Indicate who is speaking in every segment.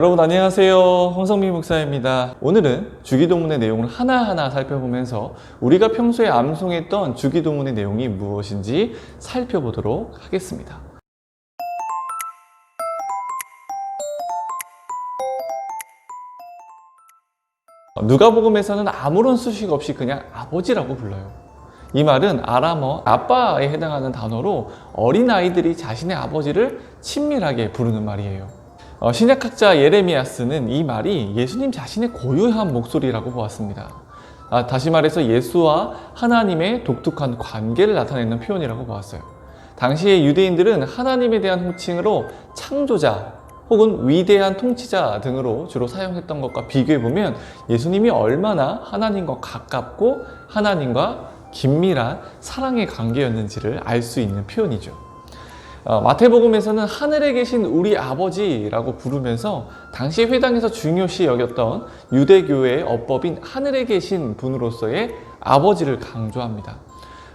Speaker 1: 여러분 안녕하세요. 홍성민 목사입니다. 오늘은 주기도문의 내용을 하나하나 살펴보면서 우리가 평소에 암송했던 주기도문의 내용이 무엇인지 살펴보도록 하겠습니다. 누가복음에서는 아무런 수식 없이 그냥 아버지라고 불러요. 이 말은 아람어 아빠에 해당하는 단어로 어린아이들이 자신의 아버지를 친밀하게 부르는 말이에요. 신약학자 예레미야스는 이 말이 예수님 자신의 고유한 목소리라고 보았습니다. 다시 말해서 예수와 하나님의 독특한 관계를 나타내는 표현이라고 보았어요. 당시의 유대인들은 하나님에 대한 호칭으로 창조자 혹은 위대한 통치자 등으로 주로 사용했던 것과 비교해보면 예수님이 얼마나 하나님과 가깝고 하나님과 긴밀한 사랑의 관계였는지를 알 수 있는 표현이죠. 마태복음에서는 하늘에 계신 우리 아버지라고 부르면서 당시 회당에서 중요시 여겼던 유대교의 어법인 하늘에 계신 분으로서의 아버지를 강조합니다.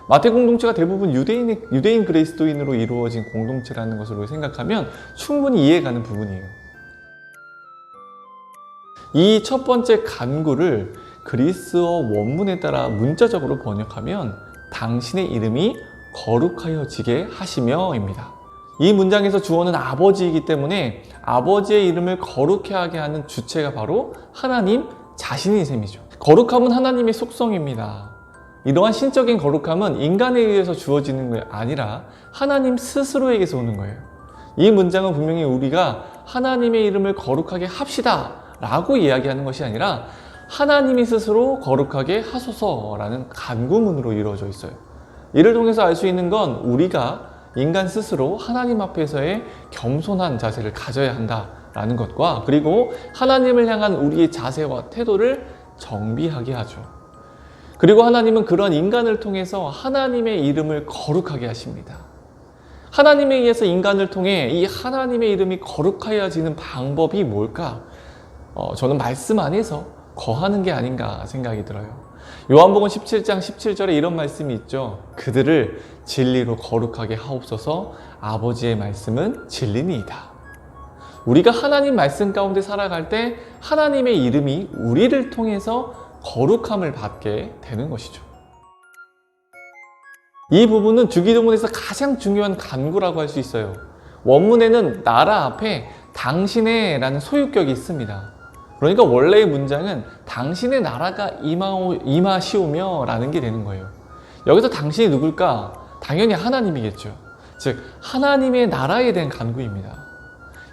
Speaker 1: 마태 공동체가 대부분 유대인 그리스도인으로 이루어진 공동체라는 것으로 생각하면 충분히 이해가는 부분이에요. 이 첫 번째 간구를 그리스어 원문에 따라 문자적으로 번역하면 당신의 이름이 거룩하여지게 하시며입니다. 이 문장에서 주어는 아버지이기 때문에 아버지의 이름을 거룩해 하게 하는 주체가 바로 하나님 자신인 셈이죠. 거룩함은 하나님의 속성입니다. 이러한 신적인 거룩함은 인간에 의해서 주어지는 게 아니라 하나님 스스로에게서 오는 거예요. 이 문장은 분명히 우리가 하나님의 이름을 거룩하게 합시다 라고 이야기하는 것이 아니라 하나님이 스스로 거룩하게 하소서라는 간구문으로 이루어져 있어요. 이를 통해서 알 수 있는 건 우리가 인간 스스로 하나님 앞에서의 겸손한 자세를 가져야 한다라는 것과 그리고 하나님을 향한 우리의 자세와 태도를 정비하게 하죠. 그리고 하나님은 그런 인간을 통해서 하나님의 이름을 거룩하게 하십니다. 하나님에 의해서 인간을 통해 이 하나님의 이름이 거룩하여지는 방법이 뭘까? 저는 말씀 안에서 거하는 게 아닌가 생각이 들어요. 요한복음 17장 17절에 이런 말씀이 있죠. 그들을 진리로 거룩하게 하옵소서. 아버지의 말씀은 진리니이다. 우리가 하나님 말씀 가운데 살아갈 때 하나님의 이름이 우리를 통해서 거룩함을 받게 되는 것이죠. 이 부분은 주기도문에서 가장 중요한 간구라고 할 수 있어요. 원문에는 나라 앞에 당신의 라는 소유격이 있습니다. 그러니까 원래의 문장은 당신의 나라가 임하시오며 라는 게 되는 거예요. 여기서 당신이 누굴까? 당연히 하나님이겠죠. 즉 하나님의 나라에 대한 간구입니다.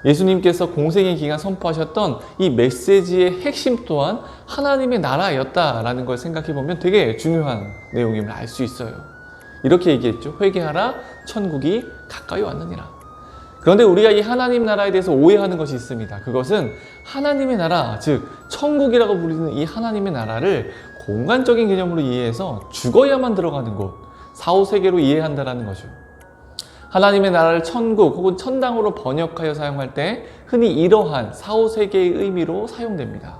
Speaker 1: 예수님께서 공생의 기간 선포하셨던 이 메시지의 핵심 또한 하나님의 나라였다라는 걸 생각해보면 되게 중요한 내용임을 알 수 있어요. 이렇게 얘기했죠. 회개하라, 천국이 가까이 왔느니라. 그런데 우리가 이 하나님 나라에 대해서 오해하는 것이 있습니다. 그것은 하나님의 나라, 즉 천국이라고 부르는 이 하나님의 나라를 공간적인 개념으로 이해해서 죽어야만 들어가는 곳, 사후세계로 이해한다는 거죠. 하나님의 나라를 천국 혹은 천당으로 번역하여 사용할 때 흔히 이러한 사후세계의 의미로 사용됩니다.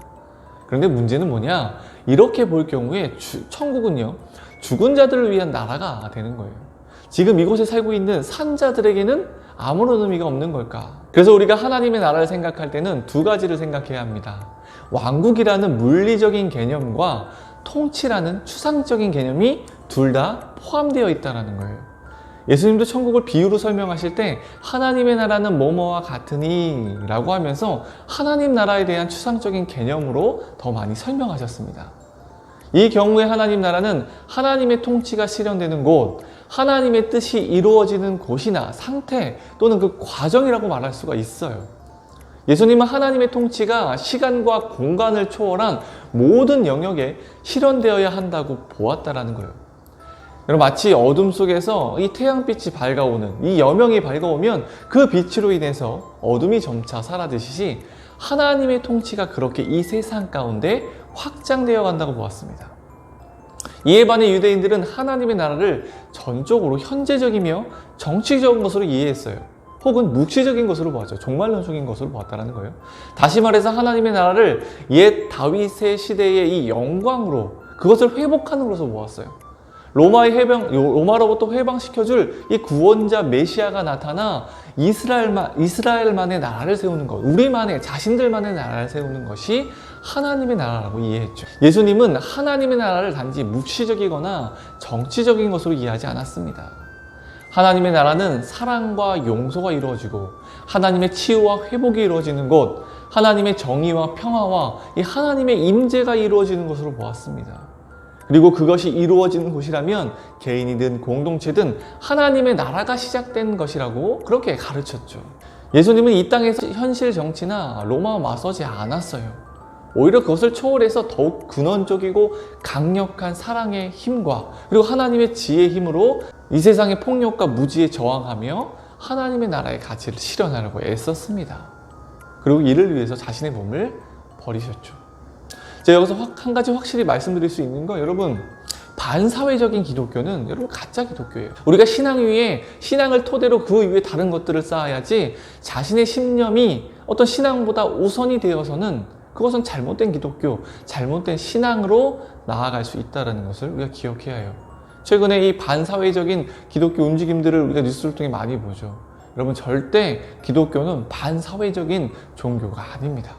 Speaker 1: 그런데 문제는 뭐냐? 이렇게 볼 경우에 천국은요, 죽은 자들을 위한 나라가 되는 거예요. 지금 이곳에 살고 있는 산자들에게는 아무런 의미가 없는 걸까? 그래서 우리가 하나님의 나라를 생각할 때는 두 가지를 생각해야 합니다. 왕국이라는 물리적인 개념과 통치라는 추상적인 개념이 둘 다 포함되어 있다는 거예요. 예수님도 천국을 비유로 설명하실 때 하나님의 나라는 뭐뭐와 같으니 라고 하면서 하나님 나라에 대한 추상적인 개념으로 더 많이 설명하셨습니다. 이 경우에 하나님 나라는 하나님의 통치가 실현되는 곳, 하나님의 뜻이 이루어지는 곳이나 상태 또는 그 과정이라고 말할 수가 있어요. 예수님은 하나님의 통치가 시간과 공간을 초월한 모든 영역에 실현되어야 한다고 보았다라는 거예요. 여러분, 마치 어둠 속에서 이 태양빛이 밝아오는, 이 여명이 밝아오면 그 빛으로 인해서 어둠이 점차 사라지듯이 하나님의 통치가 그렇게 이 세상 가운데 확장되어 간다고 보았습니다. 이에 반해 유대인들은 하나님의 나라를 전적으로 현재적이며 정치적인 것으로 이해했어요. 혹은 묵시적인 것으로 보았죠. 종말론적인 것으로 보았다는 거예요. 다시 말해서 하나님의 나라를 옛 다윗의 시대의 이 영광으로 그것을 회복하는 것으로 보았어요. 로마로부터 해방시켜줄 이 구원자 메시아가 나타나 이스라엘만의 나라를 세우는 것, 우리만의, 자신들만의 나라를 세우는 것이 하나님의 나라라고 이해했죠. 예수님은 하나님의 나라를 단지 묵시적이거나 정치적인 것으로 이해하지 않았습니다. 하나님의 나라는 사랑과 용서가 이루어지고 하나님의 치유와 회복이 이루어지는 곳, 하나님의 정의와 평화와 이 하나님의 임재가 이루어지는 것으로 보았습니다. 그리고 그것이 이루어지는 곳이라면 개인이든 공동체든 하나님의 나라가 시작된 것이라고 그렇게 가르쳤죠. 예수님은 이 땅에서 현실 정치나 로마와 맞서지 않았어요. 오히려 그것을 초월해서 더욱 근원적이고 강력한 사랑의 힘과 그리고 하나님의 지혜의 힘으로 이 세상의 폭력과 무지에 저항하며 하나님의 나라의 가치를 실현하려고 애썼습니다. 그리고 이를 위해서 자신의 몸을 버리셨죠. 제가 여기서 한 가지 확실히 말씀드릴 수 있는 건, 여러분, 반사회적인 기독교는 여러분 가짜 기독교예요. 우리가 신앙 위에, 신앙을 토대로 그 위에 다른 것들을 쌓아야지, 자신의 신념이 어떤 신앙보다 우선이 되어서는 그것은 잘못된 기독교, 잘못된 신앙으로 나아갈 수 있다는 것을 우리가 기억해야 해요. 최근에 이 반사회적인 기독교 움직임들을 우리가 뉴스를 통해 많이 보죠. 여러분, 절대 기독교는 반사회적인 종교가 아닙니다.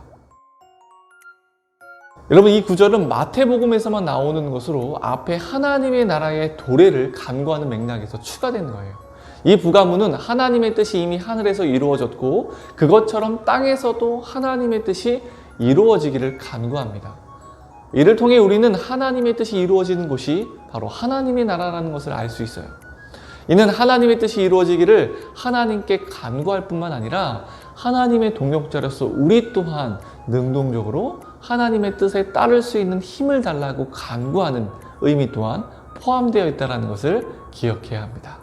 Speaker 1: 여러분, 이 구절은 마태복음에서만 나오는 것으로 앞에 하나님의 나라의 도래를 간구하는 맥락에서 추가된 거예요. 이 부가문은 하나님의 뜻이 이미 하늘에서 이루어졌고 그것처럼 땅에서도 하나님의 뜻이 이루어지기를 간구합니다. 이를 통해 우리는 하나님의 뜻이 이루어지는 곳이 바로 하나님의 나라라는 것을 알 수 있어요. 이는 하나님의 뜻이 이루어지기를 하나님께 간구할 뿐만 아니라 하나님의 동역자로서 우리 또한 능동적으로 하나님의 뜻에 따를 수 있는 힘을 달라고 간구하는 의미 또한 포함되어 있다는 것을 기억해야 합니다.